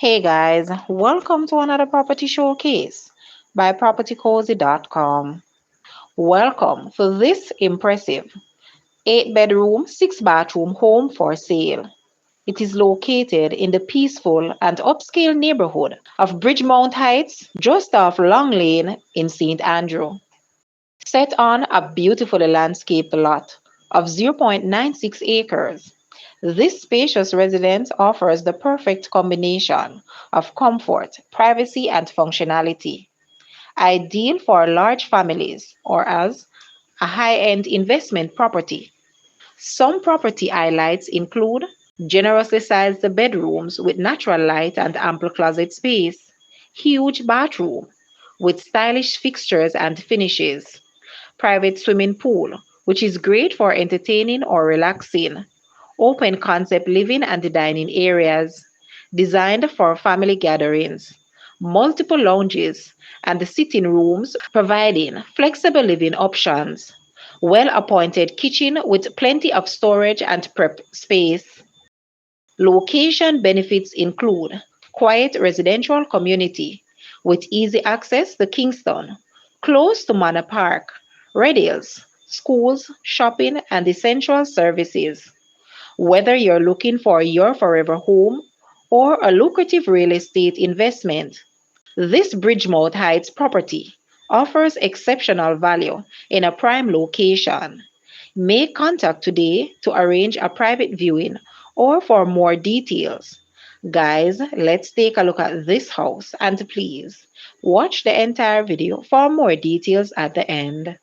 Hey guys, welcome to another property showcase by propertycozy.com. Welcome to this impressive 8-bedroom, 6-bathroom home for sale. It is located in the peaceful and upscale neighborhood of Bridgemount Heights, just off Long Lane in St. Andrew. Set on a beautifully landscaped lot of 0.96 acres, this spacious residence offers the perfect combination of comfort, privacy, and functionality, ideal for large families or as a high-end investment property. Some property highlights include generously sized bedrooms with natural light and ample closet space, huge bathroom with stylish fixtures and finishes, private swimming pool, which is great for entertaining or relaxing, open concept living and dining areas, designed for family gatherings, multiple lounges and sitting rooms providing flexible living options, well appointed kitchen with plenty of storage and prep space. Location benefits include quiet residential community with easy access to Kingston, close to Manor Park, Red schools, shopping, and essential services. Whether you're looking for your forever home or a lucrative real estate investment, this Bridgemount Heights property offers exceptional value in a prime location. Make contact today to arrange a private viewing or for more details. Guys, let's take a look at this house and please watch the entire video for more details at the end.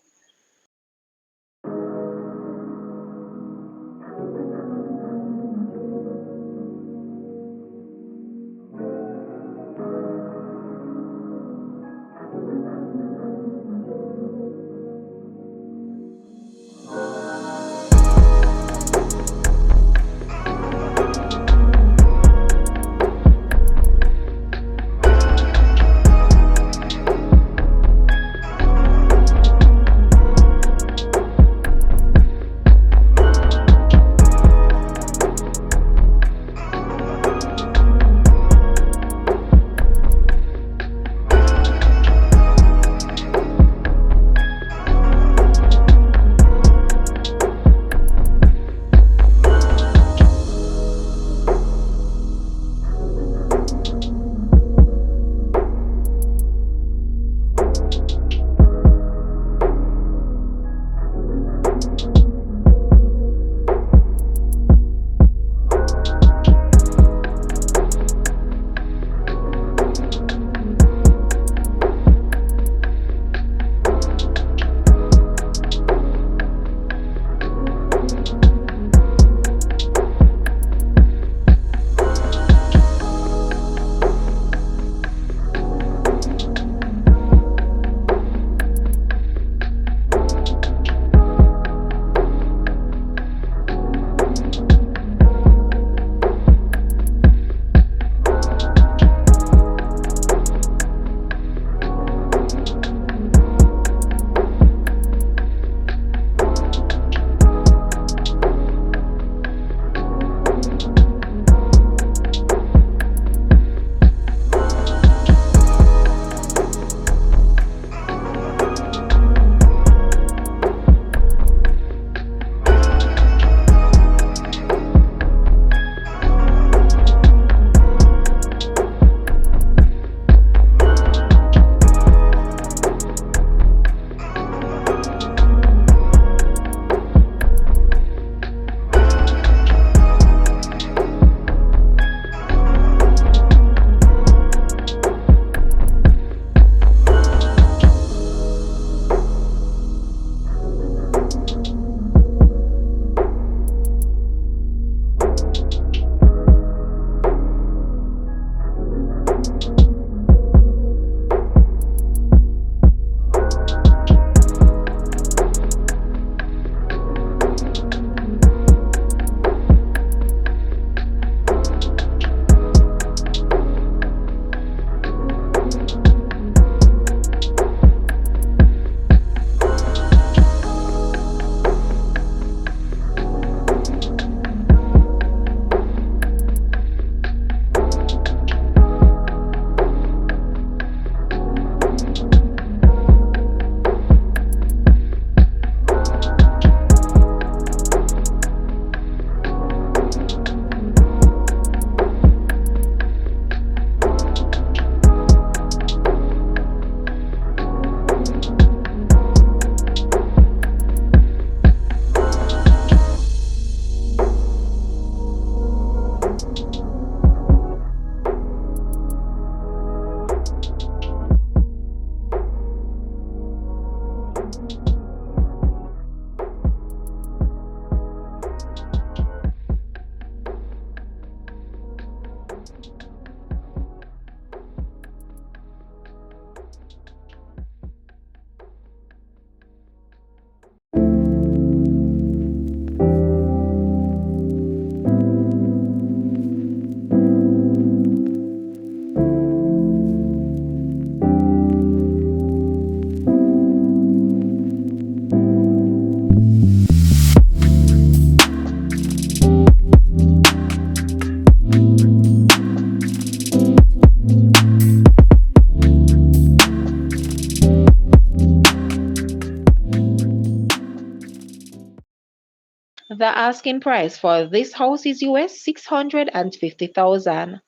The asking price for this house is US 650,000,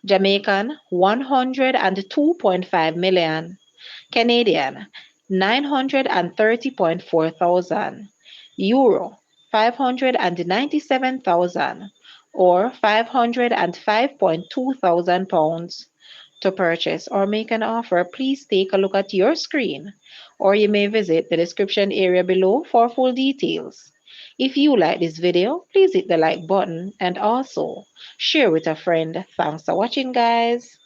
Jamaican 102.5 million, Canadian 930.4 thousand, Euro 597,000 or 505.2 thousand pounds. To purchase or make an offer, please take a look at your screen, or you may visit the description area below for full details. If you like this video, please hit the like button and also share with a friend. Thanks for watching, guys.